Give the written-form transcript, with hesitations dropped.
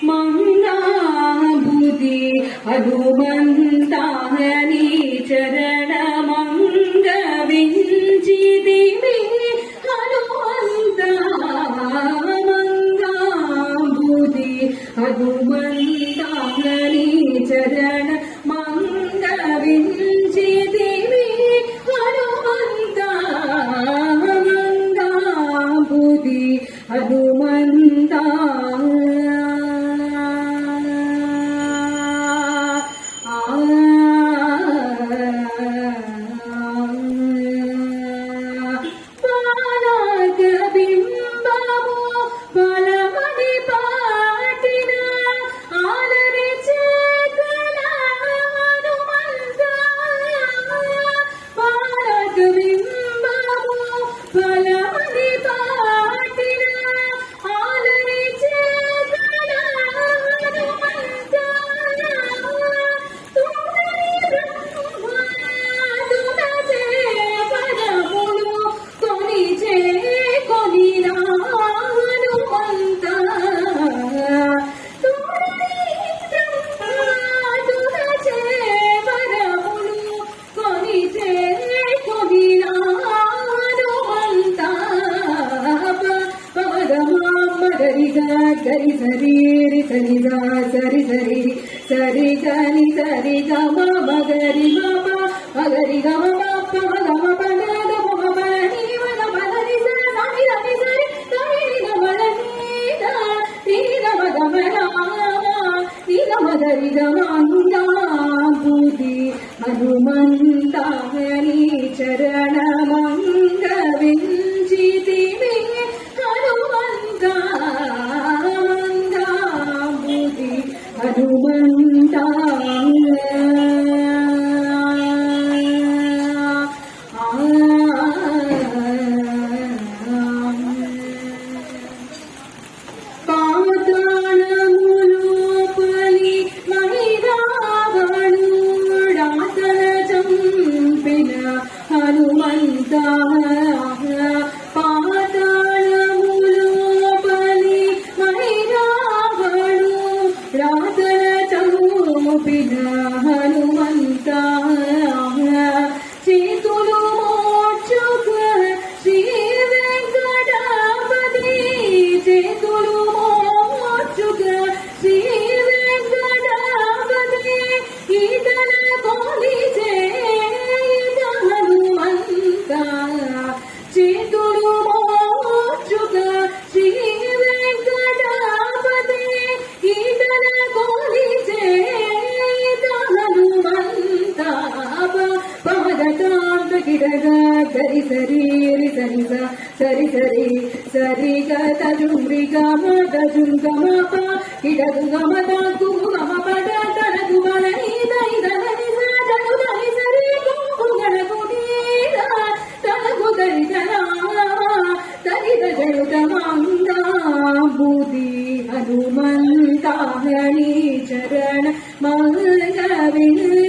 ಮಂಗಾಂಬುದಿ ಹನುಮಂತನಿ ಚರಣ ಮಂಗವಿಂಚಿದಿವಿ ಹನುಮಂತ ಮಂಗಾಂಬುದಿ ಹನುಮಂತನಿ ಚರಣ ಮಂಗವಿಂಚಿದಿವಿ ಹನುಮಂತ ಮಂಗಾಂಬುದಿ ಹನುಮಂತ గరి సరి రి సరి గా సరి సరి సరి గని సరి గ మ గరి మ గరి గ మ ప గ మ ప న ద మ ప ని మ న మ ని స న ని ర ని సరి త ని న మ న ని ద ని న మ గ మ న ని న మ గరి గ మ న బుద్ధి హనుమంత హరి చరణ మంగ వించితివి హనుమంత హనుమంత పాతాళములోపలి మహిరావణుడాతన చంపిన హనుమంత రాతన చంపిన హనుమంత చేతులు మోచుక శ్రీ వెంకటాపతి చేతులు మోచుక శ్రీ వెంకటాపతి ఈతల కొలిచే హనుమంత చేతులు మోచుక శ్రీ గరి సరి రి సరి స సరి సరి సరి గ తజుంరి గ మ తజుం గ మ ప కిడగు గ మ త కు గ మ ప ద తన కు మ న ని ద ఇ ద న ని స ద ను ద ని సరి కు గ న కు ని ద తన కు ద ని ద న త ని ద జను ద మంద బుద్ధి హనుమంత హరి చరణ మంగ విన్